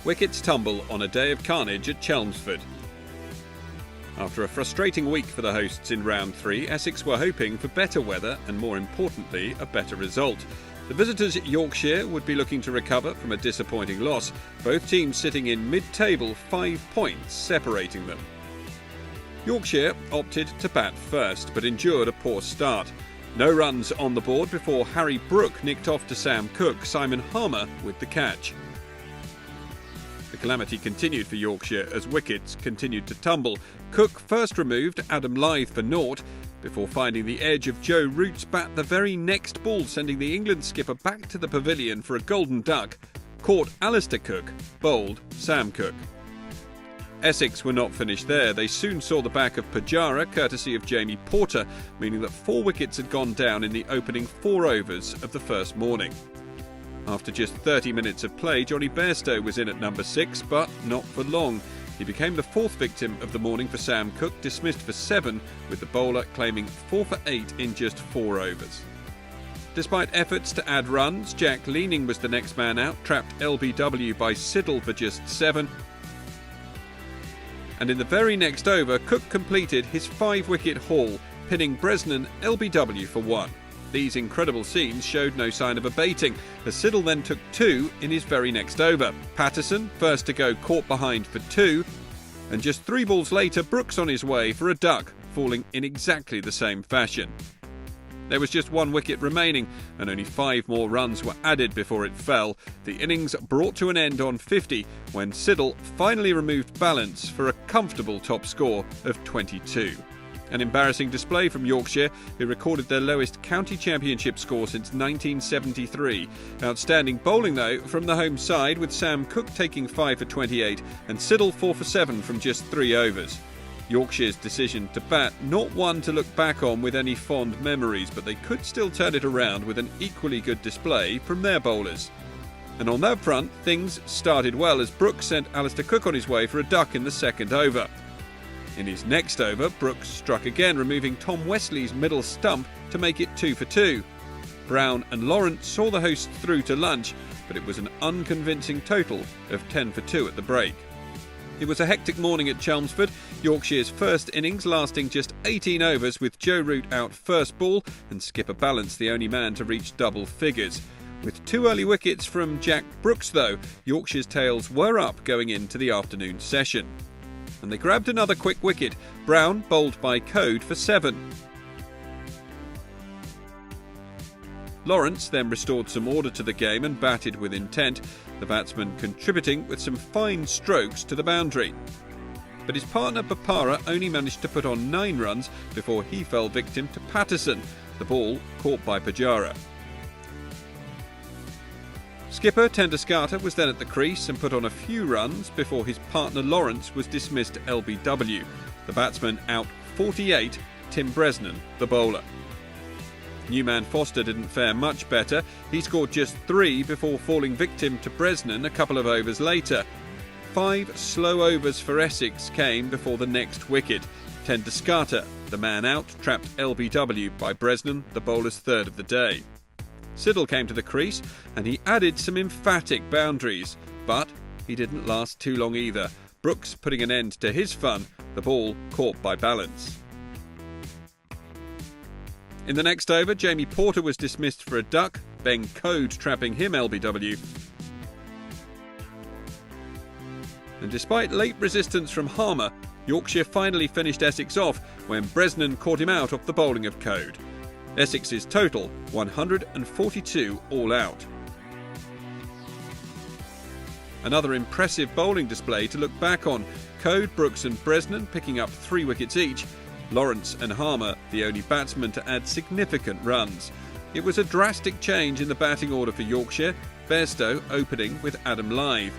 Wickets tumble on a day of carnage at Chelmsford. After a frustrating week for the hosts in round 3, Essex were hoping for better weather and, more importantly, a better result. The visitors at Yorkshire would be looking to recover from a disappointing loss, both teams sitting in mid-table, 5 points separating them. Yorkshire opted to bat first, but endured a poor start. No runs on the board before Harry Brook nicked off to Sam Cook, Simon Harmer with the catch. The calamity continued for Yorkshire as wickets continued to tumble. Cook first removed Adam Lyth for naught, before finding the edge of Joe Root's bat the very next ball, sending the England skipper back to the pavilion for a golden duck. Caught Alistair Cook, bowled Sam Cook. Essex were not finished there. They soon saw the back of Pujara, courtesy of Jamie Porter, meaning that 4 wickets had gone down in the opening 4 overs of the first morning. After just 30 minutes of play, Johnny Bairstow was in at number 6, but not for long. He became the 4th victim of the morning for Sam Cook, dismissed for 7, with the bowler claiming 4 for 8 in just 4 overs. Despite efforts to add runs, Jack Leaning was the next man out, trapped LBW by Siddle for just 7. And in the very next over, Cook completed his 5-wicket haul, pinning Bresnan LBW for 1. These incredible scenes showed no sign of abating, as Siddle then took 2 in his very next over. Patterson, first to go, caught behind for 2, and just 3 balls later, Brooks on his way for a duck, falling in exactly the same fashion. There was just 1 wicket remaining, and only 5 more runs were added before it fell. The innings brought to an end on 50, when Siddle finally removed balance for a comfortable top score of 22. An embarrassing display from Yorkshire, who recorded their lowest county championship score since 1973. Outstanding bowling, though, from the home side, with Sam Cook taking 5 for 28 and Siddle 4 for 7 from just 3 overs. Yorkshire's decision to bat, not one to look back on with any fond memories, but they could still turn it around with an equally good display from their bowlers. And on that front, things started well as Brooks sent Alistair Cook on his way for a duck in the second over. In his next over, Brooks struck again, removing Tom Wesley's middle stump to make it 2 for 2. Brown and Lawrence saw the hosts through to lunch, but it was an unconvincing total of 10 for 2 at the break. It was a hectic morning at Chelmsford, Yorkshire's first innings lasting just 18 overs, with Joe Root out first ball and skipper Balance the only man to reach double figures. With 2 early wickets from Jack Brooks, though, Yorkshire's tails were up going into the afternoon session. And they grabbed another quick wicket. Brown bowled by Code for 7. Lawrence then restored some order to the game and batted with intent, the batsman contributing with some fine strokes to the boundary. But his partner Bopara only managed to put on 9 runs before he fell victim to Patterson, the ball caught by Pujara. Skipper Tenduscarter was then at the crease and put on a few runs before his partner Lawrence was dismissed LBW. The batsman out 48, Tim Bresnan, the bowler. Newman Foster didn't fare much better. He scored just 3 before falling victim to Bresnan a couple of overs later. 5 slow overs for Essex came before the next wicket. Tenduscarter, the man out, trapped LBW by Bresnan, the bowler's 3rd of the day. Siddle came to the crease and he added some emphatic boundaries, but he didn't last too long either. Brooks putting an end to his fun, the ball caught by Balance. In the next over, Jamie Porter was dismissed for a duck, Ben Code trapping him LBW. And despite late resistance from Harmer, Yorkshire finally finished Essex off when Bresnan caught him out off the bowling of Code. Essex's total, 142 all out. Another impressive bowling display to look back on. Code, Brooks and Bresnan picking up 3 wickets each. Lawrence and Harmer the only batsmen to add significant runs. It was a drastic change in the batting order for Yorkshire, Bairstow opening with Adam Lyth.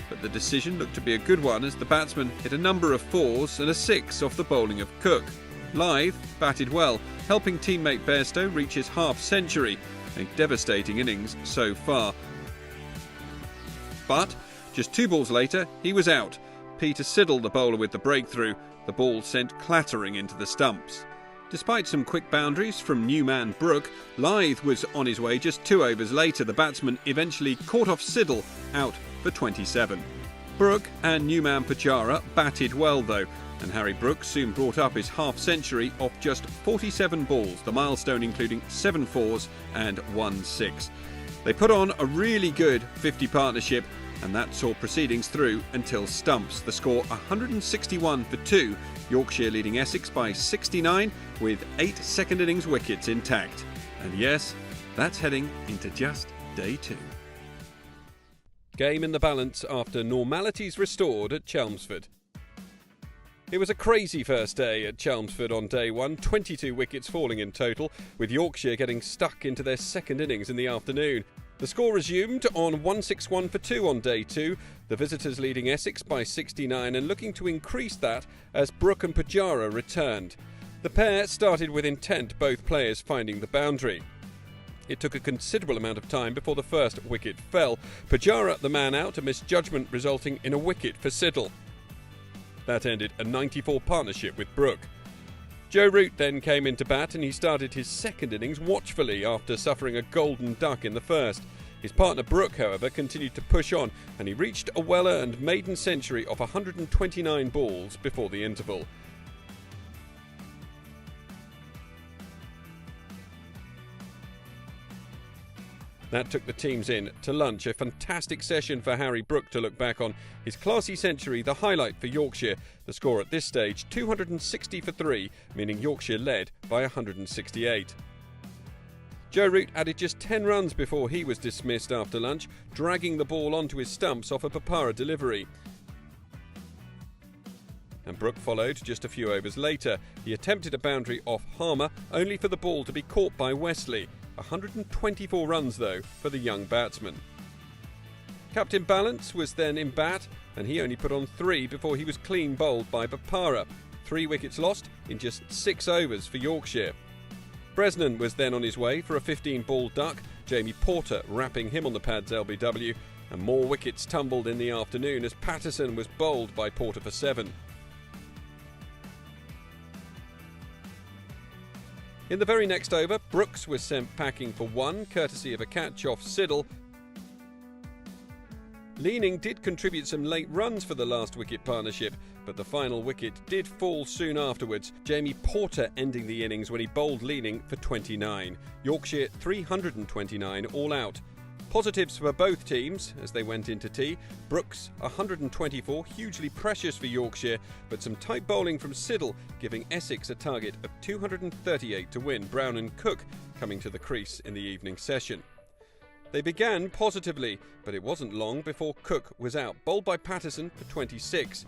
But the decision looked to be a good one as the batsman hit a number of 4s and a 6 off the bowling of Cook. Lyth batted well, helping teammate Bairstow reach his half-century, a devastating innings so far. But just 2 balls later, he was out. Peter Siddle, the bowler with the breakthrough, the ball sent clattering into the stumps. Despite some quick boundaries from new man Brook, Lyth was on his way just 2 overs later. The batsman eventually caught off Siddle, out for 27. Brooke and Newman Pajara batted well though, and Harry Brooks soon brought up his half-century off just 47 balls, the milestone including 7 fours and 1 6. They put on a really good 50 partnership, and that saw proceedings through until stumps. The score 161 for 2, Yorkshire leading Essex by 69 with 8 second innings wickets intact. And yes, that's heading into just day 2. Game in the balance after normalities restored at Chelmsford. It was a crazy first day at Chelmsford on day 1, 22 wickets falling in total, with Yorkshire getting stuck into their second innings in the afternoon. The score resumed on 161 for 2 on day 2, the visitors leading Essex by 69 and looking to increase that as Brooke and Pajara returned. The pair started with intent, both players finding the boundary. It took a considerable amount of time before the first wicket fell. Pajara the man out, a misjudgment resulting in a wicket for Siddle. That ended a 94 partnership with Brooke. Joe Root then came into bat and he started his second innings watchfully after suffering a golden duck in the first. His partner Brooke, however, continued to push on and he reached a well-earned maiden century of 129 balls before the interval. That took the teams in to lunch. A fantastic session for Harry Brooke to look back on. His classy century, the highlight for Yorkshire. The score at this stage, 260 for 3, meaning Yorkshire led by 168. Joe Root added just 10 runs before he was dismissed after lunch, dragging the ball onto his stumps off a Papara delivery. And Brooke followed just a few overs later. He attempted a boundary off Harmer, only for the ball to be caught by Wesley. 124 runs though for the young batsman. Captain Balance was then in bat and he only put on 3 before he was clean bowled by Papara. 3 wickets lost in just 6 overs for Yorkshire. Bresnan was then on his way for a 15-ball duck, Jamie Porter rapping him on the pads LBW, and more wickets tumbled in the afternoon as Patterson was bowled by Porter for 7. In the very next over, Brooks was sent packing for 1, courtesy of a catch off Siddle. Leaning did contribute some late runs for the last wicket partnership, but the final wicket did fall soon afterwards, Jamie Porter ending the innings when he bowled Leaning for 29. Yorkshire 329 all out. Positives for both teams as they went into tea. Brooks 124, hugely precious for Yorkshire, but some tight bowling from Siddle giving Essex a target of 238 to win. Brown and Cook coming to the crease in the evening session. They began positively, but it wasn't long before Cook was out, bowled by Patterson for 26.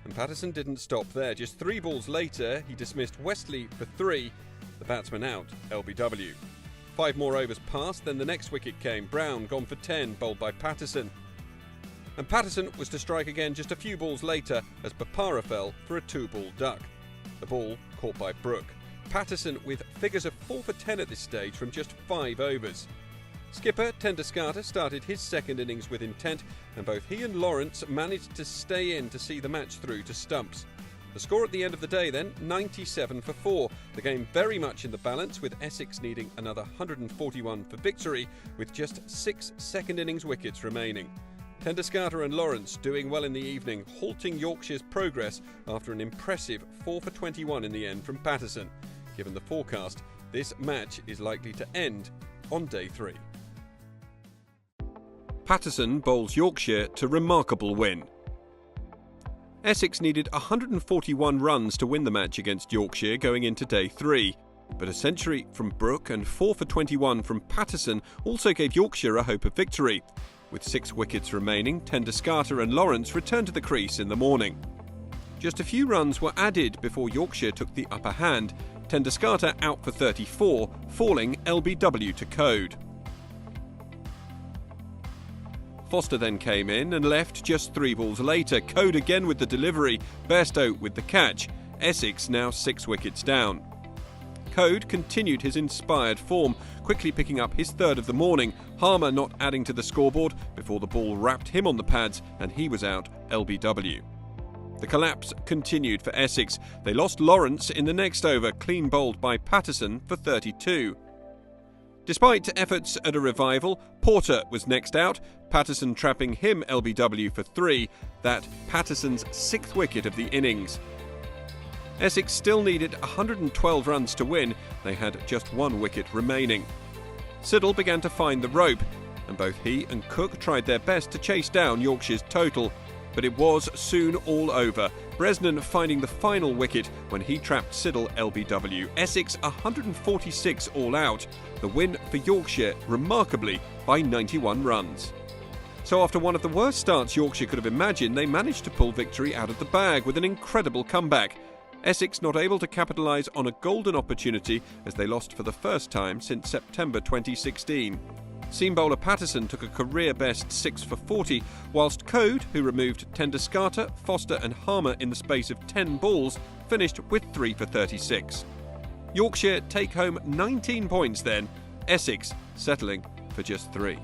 And Patterson didn't stop there. Just 3 balls later, he dismissed Wesley for 3, the batsman out, LBW. 5 more overs passed, then the next wicket came. Brown gone for 10, bowled by Patterson. And Patterson was to strike again just a few balls later as Papara fell for a 2-ball duck. The ball caught by Brooke. Patterson with figures of 4 for 10 at this stage from just 5 overs. Skipper Tenduscarter started his second innings with intent, and both he and Lawrence managed to stay in to see the match through to stumps. The score at the end of the day then, 97 for 4. The game very much in the balance, with Essex needing another 141 for victory, with just 6 second innings wickets remaining. Tenduscarter and Lawrence doing well in the evening, halting Yorkshire's progress after an impressive 4 for 21 in the end from Patterson. Given the forecast, this match is likely to end on day 3. Patterson bowls Yorkshire to remarkable win. Essex needed 141 runs to win the match against Yorkshire going into day 3, but a century from Brooke and 4 for 21 from Patterson also gave Yorkshire a hope of victory. With 6 wickets remaining, Tenduscarter and Lawrence returned to the crease in the morning. Just a few runs were added before Yorkshire took the upper hand, Tenduscarter out for 34, falling LBW to Code. Foster then came in and left just 3 balls later. Code again with the delivery, Bairstow with the catch. Essex now 6 wickets down. Code continued his inspired form, quickly picking up his 3rd of the morning. Harmer not adding to the scoreboard before the ball rapped him on the pads and he was out LBW. The collapse continued for Essex. They lost Lawrence in the next over, clean bowled by Patterson for 32. Despite efforts at a revival, Porter was next out, Patterson trapping him LBW for 3, that Patterson's 6th wicket of the innings. Essex still needed 112 runs to win, they had just 1 wicket remaining. Siddle began to find the rope, and both he and Cook tried their best to chase down Yorkshire's total. But it was soon all over, Bresnan finding the final wicket when he trapped Siddle LBW. Essex 146 all out, the win for Yorkshire remarkably by 91 runs. So after one of the worst starts Yorkshire could have imagined, they managed to pull victory out of the bag with an incredible comeback. Essex not able to capitalise on a golden opportunity as they lost for the first time since September 2016. Seam bowler Patterson took a career-best 6 for 40, whilst Code, who removed Tenderskata, Foster and Harmer in the space of 10 balls, finished with 3 for 36. Yorkshire take home 19 points then, Essex settling for just 3.